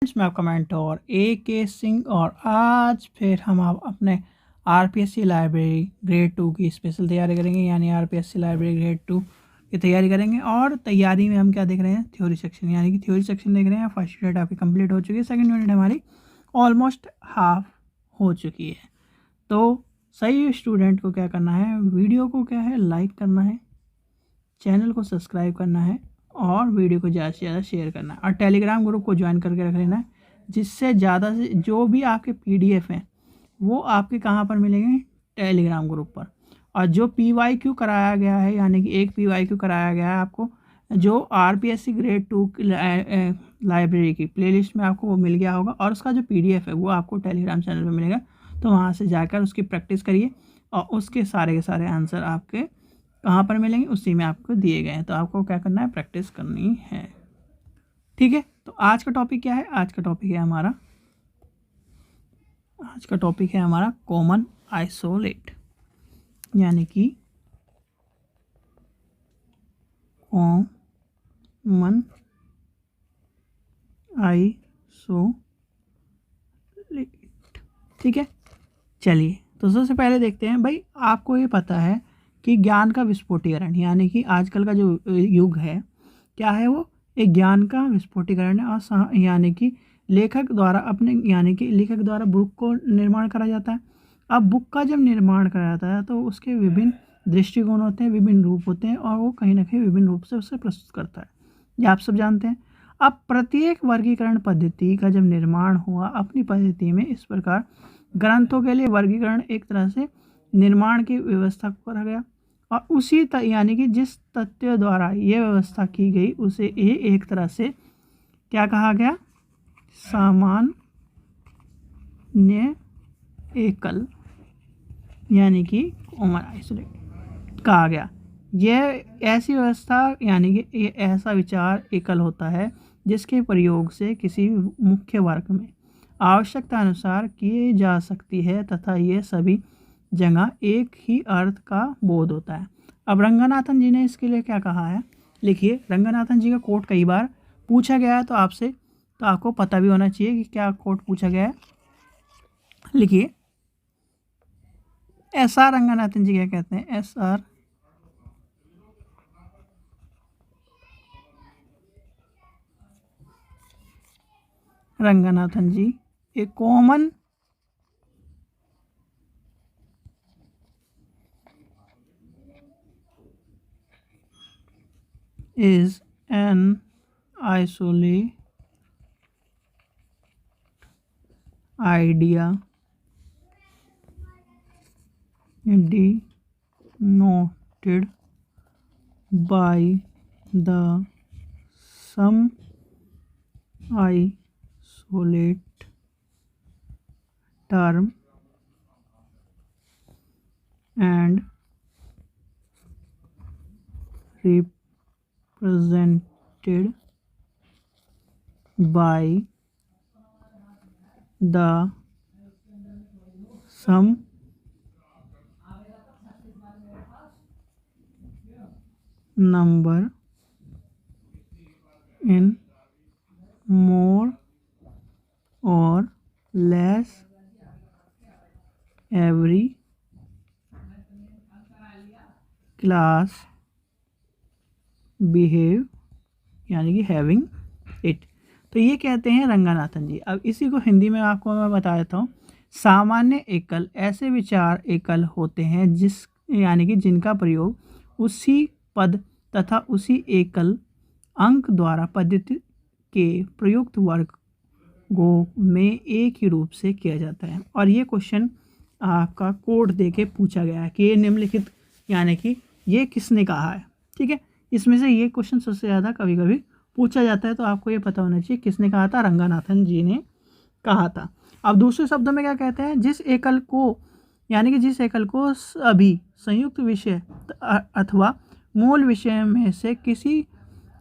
मैं आपका mentor AK Singh और आज फिर हम अपने RPSC लाइब्रेरी ग्रेड 2 की स्पेशल तैयारी करेंगे, यानी RPSC लाइब्रेरी ग्रेड 2 की तैयारी करेंगे। और तैयारी में हम क्या देख रहे हैं, थ्योरी सेक्शन, यानी कि थ्योरी सेक्शन देख रहे हैं। फर्स्ट यूनिट आपकी कंप्लीट हो चुकी है, सेकंड यूनिट हमारी ऑलमोस्ट हाफ हो चुकी है। तो सही स्टूडेंट को क्या करना है, वीडियो को क्या है लाइक करना है, चैनल को सब्सक्राइब करना है और वीडियो को ज़्यादा से ज़्यादा शेयर करना है और टेलीग्राम ग्रुप को ज्वाइन करके रख लेना है, जिससे ज़्यादा से जो भी आपके PDF हैं वो आपके कहाँ पर मिलेंगे, टेलीग्राम ग्रुप पर। और जो PYQ कराया गया है, यानी कि एक PYQ कराया गया है आपको, जो RPSC ग्रेड 2 लाइब्रेरी की प्लेलिस्ट में आपको वो मिल गया होगा और उसका जो PDF है वो आपको टेलीग्राम चैनल पर मिलेगा। तो वहाँ से जाकर उसकी प्रैक्टिस करिए और उसके सारे के सारे आंसर आपके कहाँ पर मिलेंगे, उसी में आपको दिए गए हैं। तो आपको क्या करना है, प्रैक्टिस करनी है। ठीक है, तो आज का टॉपिक क्या है, आज का टॉपिक है हमारा कॉमन आइसोलेट, यानी कि कॉमन आइसोलेट। ठीक है, चलिए तो सबसे पहले देखते हैं भाई, आपको ये पता है कि ज्ञान का विस्फोटीकरण, यानी कि आजकल का जो युग है क्या है, वो एक ज्ञान का विस्फोटीकरण है। और यानी कि लेखक द्वारा बुक को निर्माण करा जाता है। अब बुक का जब निर्माण करा जाता है तो उसके विभिन्न दृष्टिकोण होते हैं, विभिन्न रूप होते हैं और वो कहीं ना कहीं विभिन्न रूप से उसे प्रस्तुत करता है, ये आप सब जानते हैं। अब प्रत्येक वर्गीकरण पद्धति का जब निर्माण हुआ अपनी पद्धति में, इस प्रकार ग्रंथों के लिए वर्गीकरण एक तरह से निर्माण की व्यवस्था करा गया और उसी यानी कि जिस तथ्य द्वारा ये व्यवस्था की गई उसे ये एक तरह से क्या कहा गया, सामान्य एकल, यानी कि कॉमन आइसोलेट कहा गया। यह ऐसी व्यवस्था, यानी कि ये ऐसा विचार एकल होता है जिसके प्रयोग से किसी मुख्य वर्ग में आवश्यकता अनुसार किए जा सकती है तथा ये सभी जगह एक ही अर्थ का बोध होता है। अब रंगनाथन जी ने इसके लिए क्या कहा है, लिखिए। रंगनाथन जी का कोट कई बार पूछा गया है तो आपसे, तो आपको पता भी होना चाहिए कि क्या कोट पूछा गया है। लिखिए, SR रंगनाथन जी क्या कहते हैं, SR Ranganathan ji, a common is an isolate idea denoted by the some isolate term and represented by the some number in more or less every class behave, यानी कि हैविंग इट। तो ये कहते हैं रंगनाथन जी। अब इसी को हिंदी में आपको मैं बता देता हूँ। सामान्य एकल, ऐसे विचार एकल होते हैं जिस, यानी कि जिनका प्रयोग उसी पद तथा उसी एकल अंक द्वारा पद्धति के प्रयुक्त वर्गों में एक ही रूप से किया जाता है। और ये क्वेश्चन आपका कोड दे के पूछा गया है कि ये निम्नलिखित, यानी कि ये किसने कहा है। ठीक है, इसमें से ये क्वेश्चन सबसे ज़्यादा कभी कभी पूछा जाता है, तो आपको ये पता होना चाहिए किसने कहा था, रंगनाथन जी ने कहा था। अब दूसरे शब्दों में क्या कहते हैं, जिस एकल को, यानी कि जिस एकल को सभी संयुक्त विषय अथवा मूल विषय में से किसी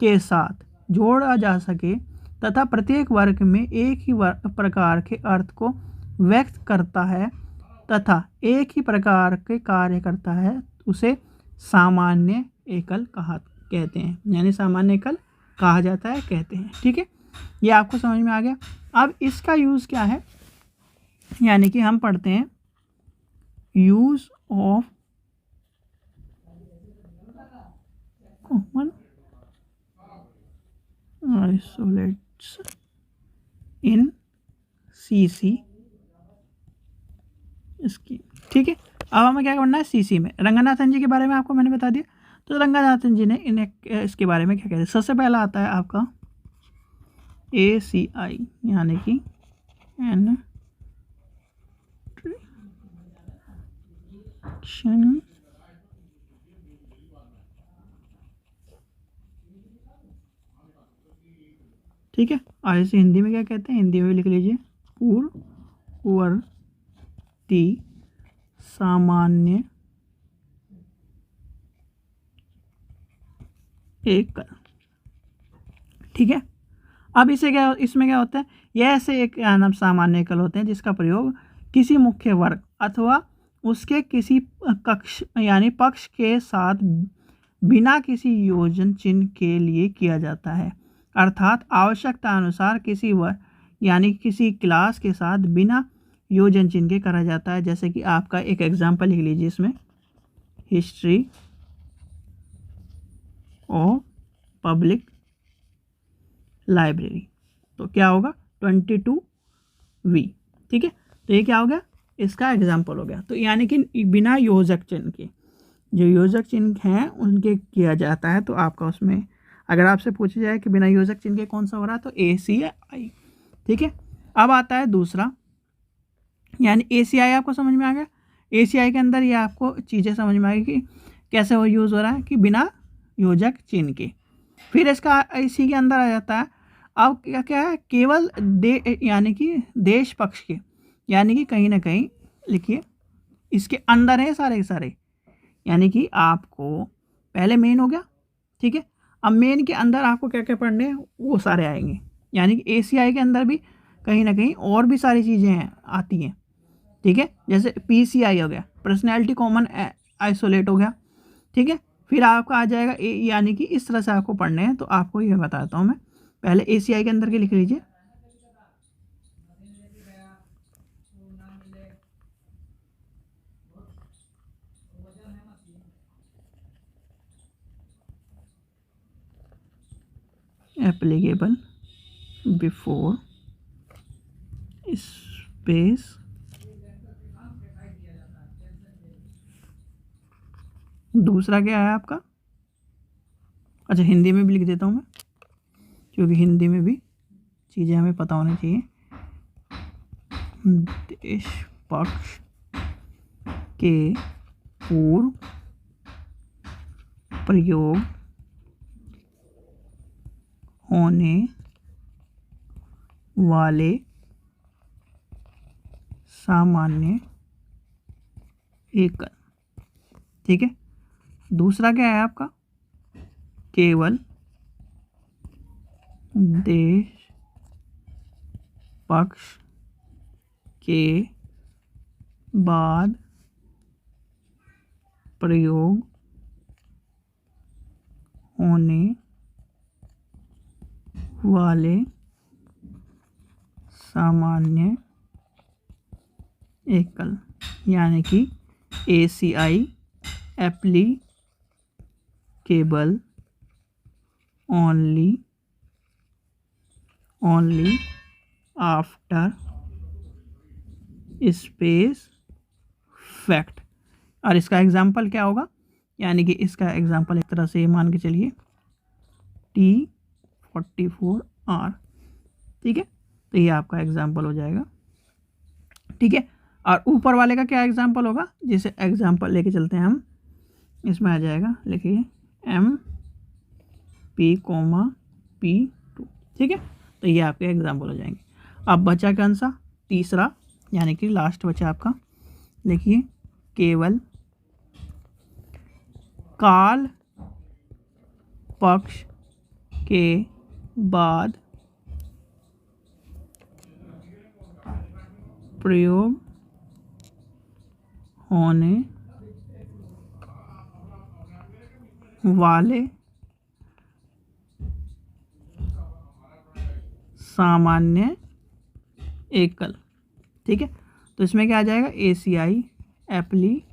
के साथ जोड़ा जा सके तथा प्रत्येक वर्ग में एक ही प्रकार के अर्थ को व्यक्त करता है तथा एक ही प्रकार के कार्य करता है, उसे सामान्य एकल कहते हैं, यानी सामान्य एकल कहा जाता है, कहते हैं। ठीक है, ये आपको समझ में आ गया। अब इसका यूज़ क्या है, यानी कि हम पढ़ते हैं use of common isolates in CC scheme. ठीक है, अब हमें क्या करना है, सीसी में रंगनाथन जी के बारे में आपको मैंने बता दिया। तो रंगनाथन जी ने इन्हें इसके बारे में क्या कहते हैं, सबसे पहला आता है आपका ACI, यानी कि एनट्रीशन, ठीक है। और इसे हिंदी में क्या कहते हैं, हिंदी में लिख लीजिए पूर्ववर्ती सामान्य एकल। ठीक है, अब इसे क्या, इसमें क्या होता है, यह ऐसे एक नाम सामान्य एकल होते हैं जिसका प्रयोग किसी मुख्य वर्ग अथवा उसके किसी कक्ष यानी पक्ष के साथ बिना किसी योजन चिन्ह के लिए किया जाता है, अर्थात आवश्यकता अनुसार किसी वर्ग यानी किसी क्लास के साथ बिना योजन चिन्ह के करा जाता है। जैसे कि आपका एक एग्जाम्पल लिख लीजिए इसमें, हिस्ट्री ऑफ पब्लिक लाइब्रेरी, तो क्या होगा 22V। ठीक है, तो ये क्या हो गया, इसका एग्जाम्पल हो गया। तो यानी कि बिना योजक चिन्ह के, जो योजक चिन्ह हैं उनके किया जाता है। तो आपका उसमें अगर आपसे पूछा जाए कि बिना योजक चिन्ह के कौन सा हो रहा है, तो ACI। ठीक है, अब आता है दूसरा, यानी ACI आपको समझ में आ गया। ACI के अंदर ये आपको चीज़ें समझ में आएगी कि कैसे वो यूज़ हो रहा है, कि बिना योजक चिन्ह के। फिर इसका इसी के अंदर आ जाता है, अब क्या क्या है, केवल यानी कि देश पक्ष के, यानी कि कहीं ना कहीं लिखिए इसके अंदर है सारे के सारे, यानी कि आपको पहले मेन हो गया। ठीक है, अब मेन के अंदर आपको क्या क्या पढ़ने हैं वो सारे आएंगे, यानी कि ACI के अंदर भी कहीं ना कहीं और भी सारी चीज़ें हैं आती हैं। ठीक है, जैसे PCI हो गया, पर्सनैलिटी कॉमन आइसोलेट हो गया। ठीक है, फिर आपका आ जाएगा यानी कि इस तरह से आपको पढ़ने हैं। तो आपको ये बताता हूँ मैं, पहले ACI के अंदर के लिख लीजिए, एप्लीकेबल बिफोर स्पेस, दूसरा क्या है आपका, अच्छा हिंदी में भी लिख देता हूँ मैं, क्योंकि हिंदी में भी चीज़ें हमें पता होनी चाहिए। देश पक्ष के पूर्व प्रयोग होने वाले सामान्य एकल। ठीक है, दूसरा क्या है आपका, केवल देश पक्ष के बाद प्रयोग होने वाले सामान्य एकल, यानी कि ACI applicable only after space fact. और इसका एग्जाम्पल क्या होगा, यानी कि इसका एग्जाम्पल एक तरह से मान के चलिए T44R। ठीक है, तो ये आपका एग्जाम्पल हो जाएगा। ठीक है, और ऊपर वाले का क्या एग्जाम्पल होगा, जिसे एग्जाम्पल लेके चलते हैं हम, इसमें आ जाएगा, लिखिए MP,P2। ठीक है, तो ये आपके एग्जाम्पल हो जाएंगे। अब बचा कौन सा, तीसरा, यानी कि लास्ट बचा आपका, लिखिए केवल काल पक्ष के बाद प्रयोग होने वाले सामान्य एकल। ठीक है, तो इसमें क्या आ जाएगा, ACI applicable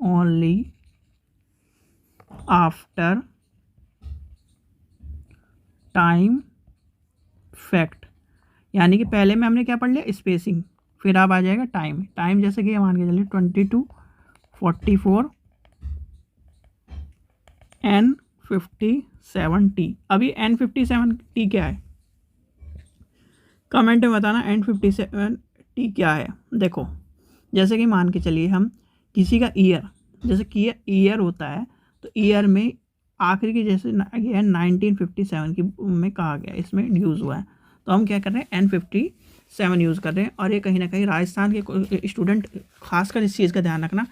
only after time fact, यानी कि पहले में हमने क्या पढ़ लिया, स्पेसिंग, फिर अब आ जाएगा टाइम। टाइम जैसे कि मान के चलिए 2244 N57T। अभी N57T क्या है, कमेंट में बताना N57T क्या है। देखो, जैसे कि मान के चलिए हम किसी का ईयर, जैसे कि ईयर होता है, तो ईयर में आखिरी की जैसे ये 1957 की में कहा गया, इसमें यूज़ हुआ है, तो हम क्या कर रहे हैं, N57 यूज़ कर रहे हैं। और ये कहीं ना कहीं राजस्थान के स्टूडेंट खासकर इस चीज़ का ध्यान रखना,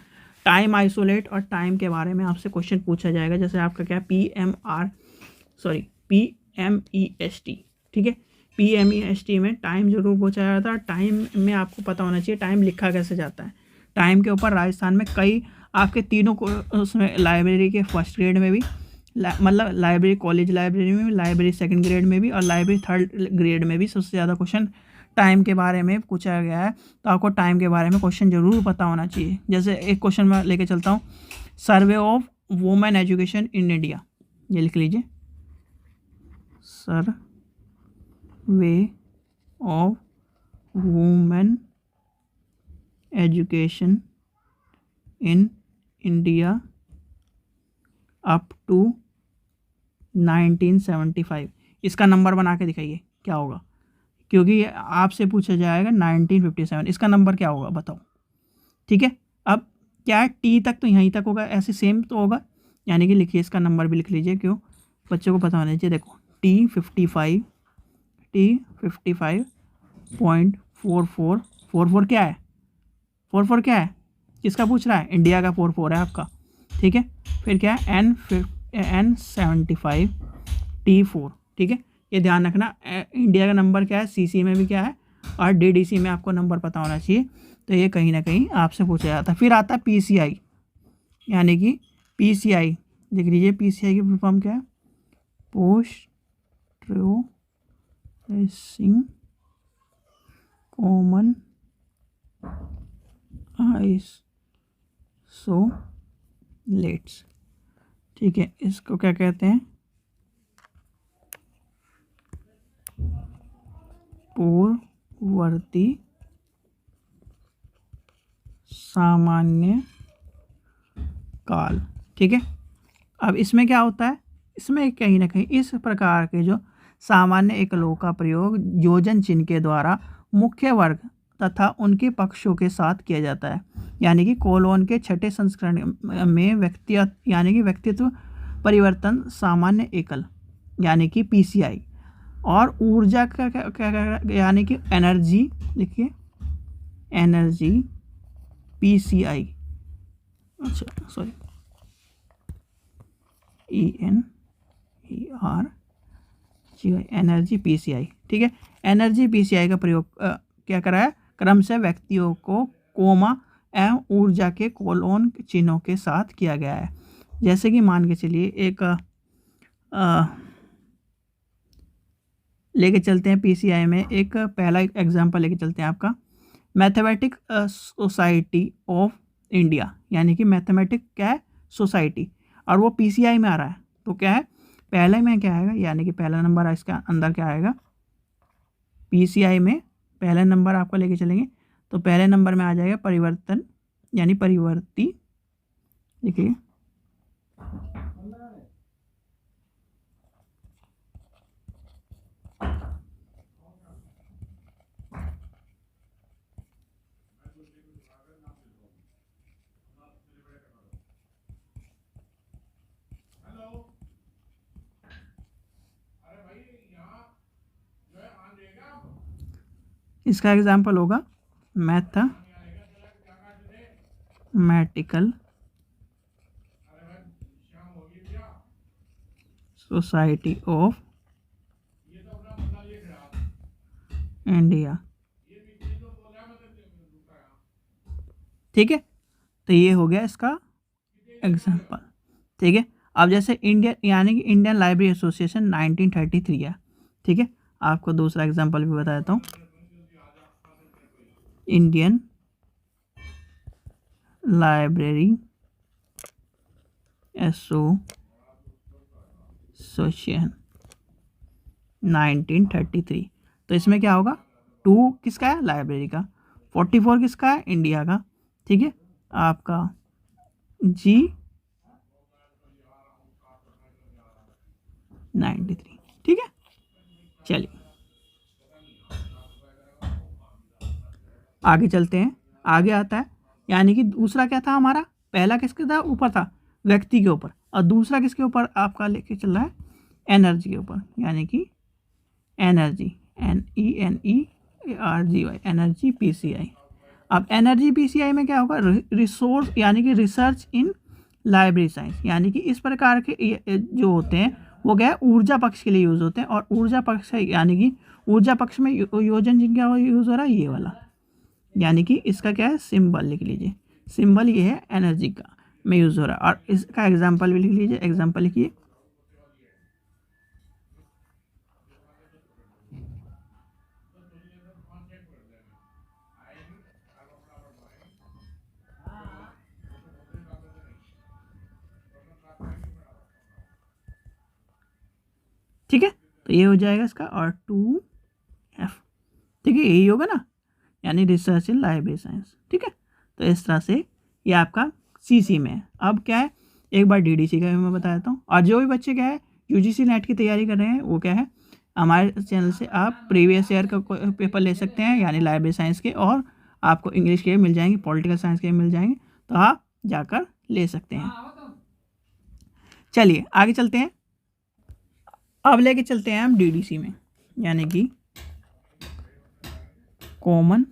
टाइम आइसोलेट और टाइम के बारे में आपसे क्वेश्चन पूछा जाएगा। जैसे आपका क्या PMEST, ठीक है, PMEST में टाइम जरूर पूछा जाता है। टाइम में आपको पता होना चाहिए टाइम लिखा कैसे जाता है। टाइम के ऊपर राजस्थान में कई आपके तीनों को उसमें लाइब्रेरी के फर्स्ट ग्रेड में भी, मतलब लाइब्रेरी कॉलेज लाइब्रेरी में भी, लाइब्रेरी सेकंड ग्रेड में भी और लाइब्रेरी थर्ड ग्रेड में भी सबसे ज़्यादा क्वेश्चन टाइम के बारे में पूछा गया है। तो आपको टाइम के बारे में क्वेश्चन जरूर पता होना चाहिए। जैसे एक क्वेश्चन मैं लेके चलता हूँ, survey of women education in India, ये लिख लीजिए, survey of women education in India up to 1975। इसका नंबर बना के दिखाइए क्या होगा, क्योंकि आपसे पूछा जाएगा 1957, इसका नंबर क्या होगा बताओ। ठीक है, अब क्या है, टी तक तो यहीं तक होगा, ऐसे सेम तो होगा, यानी कि लिखिए इसका नंबर भी लिख लीजिए, क्यों, बच्चों को पता होना चाहिए। देखो T55.44 क्या है, 44 क्या है, किसका पूछ रहा है, इंडिया का 44 है आपका। ठीक है, फिर क्या है, N75 T4। ठीक है, ये ध्यान रखना, इंडिया का नंबर क्या है, CC में भी क्या है और DDC में आपको नंबर पता होना चाहिए। तो ये कहीं ना कहीं आपसे पूछा जाता है। फिर आता है PCI, यानी कि PCI देख लीजिए, PCI की फुल फॉर्म क्या है, पोस्ट प्रोसेसिंग कॉमन आइसोलेट्स। ठीक है, इसको क्या कहते हैं, पूर्ववर्ती सामान्य काल। ठीक है, अब इसमें क्या होता है, इसमें कहीं ना कहीं इस प्रकार के जो सामान्य एकलों का प्रयोग योजन चिन्ह के द्वारा मुख्य वर्ग तथा उनके पक्षों के साथ किया जाता है। यानी कि कोलोन के छठे संस्करण में व्यक्तित्व परिवर्तन सामान्य एकल, यानी कि PCI, और ऊर्जा का क्या यानी कि एनर्जी, लिखिए एनर्जी PCI, अच्छा सॉरी ENERGY, एनर्जी PCI। ठीक है, एनर्जी PCI का प्रयोग क्या करा है, क्रम से व्यक्तियों को कोमा एवं ऊर्जा के कोलोन चिन्हों के साथ किया गया है। जैसे कि मान के चलिए एक लेके चलते हैं, PCI में एक पहला एग्जांपल लेके चलते हैं आपका, मैथमेटिक सोसाइटी ऑफ इंडिया, यानी कि मैथमेटिक क्या है, सोसाइटी, और वो PCI में आ रहा है। तो क्या है, पहले में क्या आएगा, यानी कि पहला नंबर इसका अंदर क्या आएगा, PCI में पहला नंबर आपका लेके चलेंगे, तो पहले नंबर में आ जाएगा परिवर्तन, यानी परिवर्ती, देखिए इसका एग्जाम्पल होगा मैथमेटिकल सोसाइटी ऑफ इंडिया। ठीक है, तो ये हो गया इसका एग्जाम्पल। ठीक है, अब जैसे इंडियन, यानी कि इंडियन लाइब्रेरी एसोसिएशन 1933 है। ठीक है, आपको दूसरा एग्जांपल भी बता देता हूँ। Indian library association 1933। तो इसमें क्या होगा, 2 किसका है, लाइब्रेरी का, 44 किसका है, इंडिया का, ठीक है, आपका G 93, ठीक है। चलिए आगे चलते हैं। आगे आता है, यानी कि दूसरा क्या था हमारा, पहला किसके था, ऊपर था, व्यक्ति के ऊपर, और दूसरा किसके ऊपर आपका लेके चल रहा है, एनर्जी के ऊपर, यानी कि एनर्जी, NENERGY, एनर्जी PCI। अब एनर्जी PCI में क्या होगा, रिसोर्स यानी कि रिसर्च इन लाइब्रेरी साइंस, यानी कि इस प्रकार के जो होते हैं वो क्या है, ऊर्जा पक्ष के लिए यूज़ होते हैं। और ऊर्जा पक्ष है, यानी कि ऊर्जा पक्ष में योजन जिन क्या यूज़ हो रहा है, ये वाला, यानी कि इसका क्या है, सिंबल लिख लीजिए, सिंबल ये है एनर्जी का में यूज़ हो रहा है। और इसका एग्जाम्पल भी लिख लीजिए, एग्जाम्पल लिखिए, ठीक है। तो ये हो जाएगा इसका, और 2F, ठीक है, यही होगा ना, यानी रिसर्च इन लाइब्रेरी साइंस, ठीक है। तो इस तरह से ये आपका CC में है। अब क्या है, एक बार DDC का भी मैं बता देता हूँ। और जो भी बच्चे क्या है UGC नेट की तैयारी कर रहे हैं, वो क्या है, हमारे चैनल से आप प्रीवियस ईयर का पेपर ले सकते हैं, यानी लाइब्रेरी साइंस के, और आपको इंग्लिश के मिल जाएंगे, पॉलिटिकल साइंस के मिल जाएंगे, तो आप जाकर ले सकते हैं। चलिए आगे चलते हैं। अब लेके चलते हैं हम DDC में, यानी कि कॉमन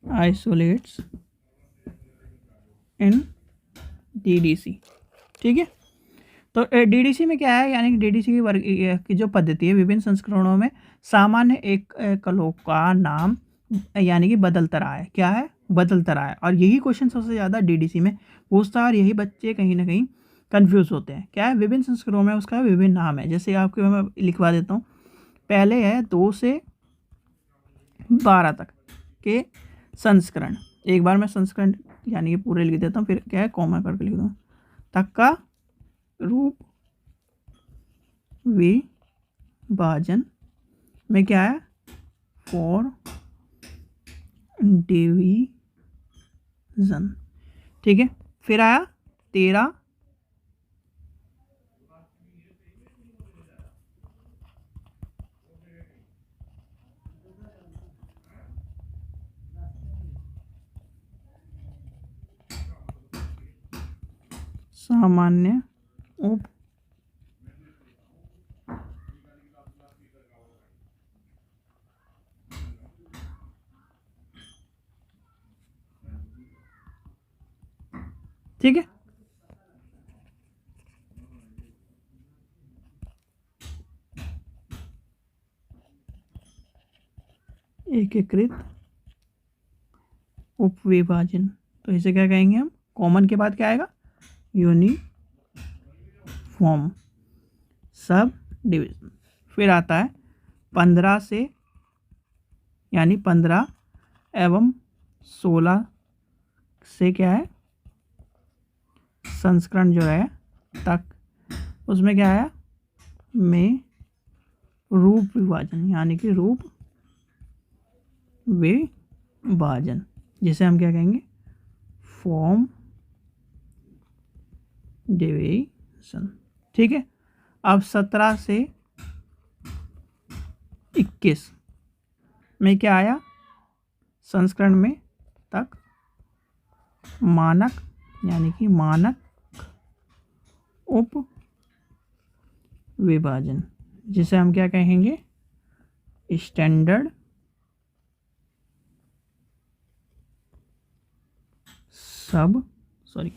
आइसोलेट्स इन DDC, ठीक है। तो DDC में क्या है, यानी कि DDC की वर्ग की जो पद्धति है, विभिन्न संस्करणों में सामान्य एक कलों का नाम यानी कि बदलता रहा है, क्या है, बदलता रहा है। और यही क्वेश्चन सबसे ज़्यादा DDC में पूछता है, और यही बच्चे कहीं ना कहीं कंफ्यूज होते हैं। क्या है, विभिन्न संस्करणों में उसका विभिन्न नाम है। जैसे आपको मैं लिखवा देता हूँ, पहले है 2 से 12 तक के संस्करण, एक बार मैं संस्करण यानी कि पूरे लिख देता हूँ, फिर क्या है, कॉमा करके लिख दूँ, तक का रूप विभाजन में क्या है, 4 डिवीजन, ठीक है। फिर आया 13 सामान्य उप ठीक है। एकीकृत उपविभाजन, तो इसे क्या कहेंगे हम, कॉमन के बाद क्या आएगा, यूनिफॉर्म सब डिवीजन। फिर आता है 15 से, यानी 15 एवं 16 से क्या है, संस्करण जो है तक, उसमें क्या आया, में रूप विभाजन, यानी कि रूप विभाजन, जिसे हम क्या कहेंगे, फॉर्म डिवीजन, ठीक है। अब 17 से 21 में क्या आया, संस्करण में तक मानक, यानी कि मानक उप विभाजन, जिसे हम क्या कहेंगे, स्टैंडर्ड सब, सॉरी,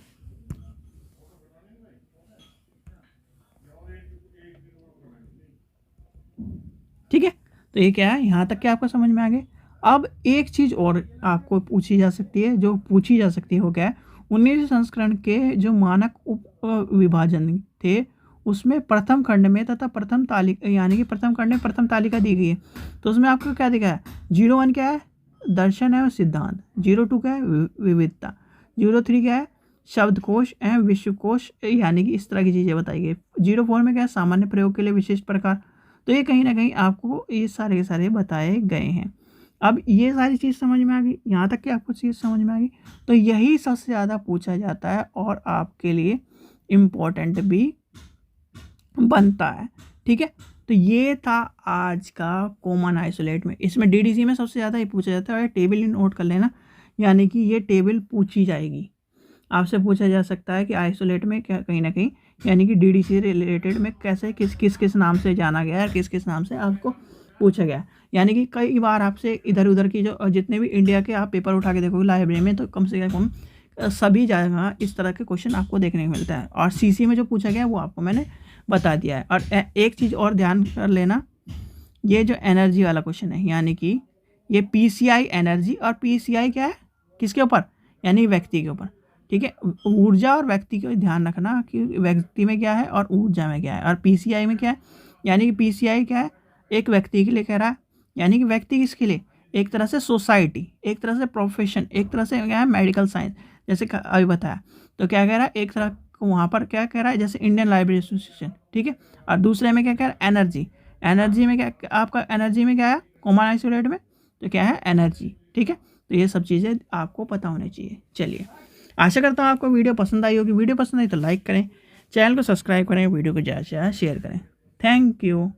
ठीक है। तो ये क्या है, यहाँ तक क्या आपको समझ में आ गया। अब एक चीज़ और आपको पूछी जा सकती है, जो पूछी जा सकती है वो क्या है, 19 संस्करण के जो मानक उप विभाजन थे उसमें प्रथम खंड में तथा प्रथम तालिका यानी कि प्रथम खंड में प्रथम तालिका दी गई है। तो उसमें आपको क्या दिखा है, 01 क्या है, दर्शन एवं सिद्धांत, 02 क्या है, विविधता, 03 क्या है, शब्दकोश एवं विश्वकोश यानी कि इस तरह की चीज़ें बताई गई। 04 में क्या है, सामान्य प्रयोग के लिए विशेष प्रकार। तो ये कहीं ना कहीं आपको ये सारे के सारे बताए गए हैं। अब ये सारी चीज़ समझ में आ गई, यहाँ तक कि आपको चीज़ समझ में आ गई, तो यही सबसे ज़्यादा पूछा जाता है और आपके लिए इम्पोर्टेंट भी बनता है। ठीक है, तो ये था आज का कॉमन आइसोलेट में। इसमें डीडीसी में सबसे ज़्यादा ये पूछा जाता है, और टेबल नोट कर लेना, यानी कि ये टेबल पूछी जाएगी, आपसे पूछा जा सकता है कि आइसोलेट में क्या कहीं ना कहीं यानी कि डीडीसी रिलेटेड में कैसे किस नाम से जाना गया है, किस किस नाम से आपको पूछा गया। यानी कि कई बार आपसे इधर उधर की जो जितने भी इंडिया के आप पेपर उठा के देखोगे लाइब्रेरी में, तो कम से कम सभी जगह इस तरह के क्वेश्चन आपको देखने को मिलता है। और सीसी में जो पूछा गया वो आपको मैंने बता दिया है। और एक चीज़ और ध्यान कर लेना, ये जो एनर्जी वाला क्वेश्चन है, यानी कि ये पीसीआई एनर्जी, और पीसीआई क्या है, किसके ऊपर, यानी व्यक्ति के ऊपर। ठीक है, ऊर्जा और व्यक्ति को ध्यान रखना कि व्यक्ति में क्या है और ऊर्जा में क्या है। और पीसीआई में क्या है, यानी कि पीसीआई क्या है, एक व्यक्ति के लिए कह रहा है, यानी कि व्यक्ति किसके लिए, एक तरह से सोसाइटी, एक तरह से प्रोफेशन, एक तरह से क्या है मेडिकल साइंस, जैसे अभी बताया। तो क्या कह रहा है, एक तरह वहाँ पर क्या कह रहा है, जैसे इंडियन लाइब्रेरी एसोसिएशन। ठीक है, और दूसरे में क्या कह रहा है, एनर्जी। एनर्जी में क्या आपका, एनर्जी में क्या है, कॉमन आइसोलेट में तो क्या है, एनर्जी। ठीक है, तो ये सब चीज़ें आपको पता होनी चाहिए। चलिए, आशा करता हूँ आपको वीडियो पसंद आई होगी। वीडियो पसंद आई तो लाइक करें, चैनल को सब्सक्राइब करें, वीडियो को ज़्यादा से ज़्यादा शेयर करें। Thank you.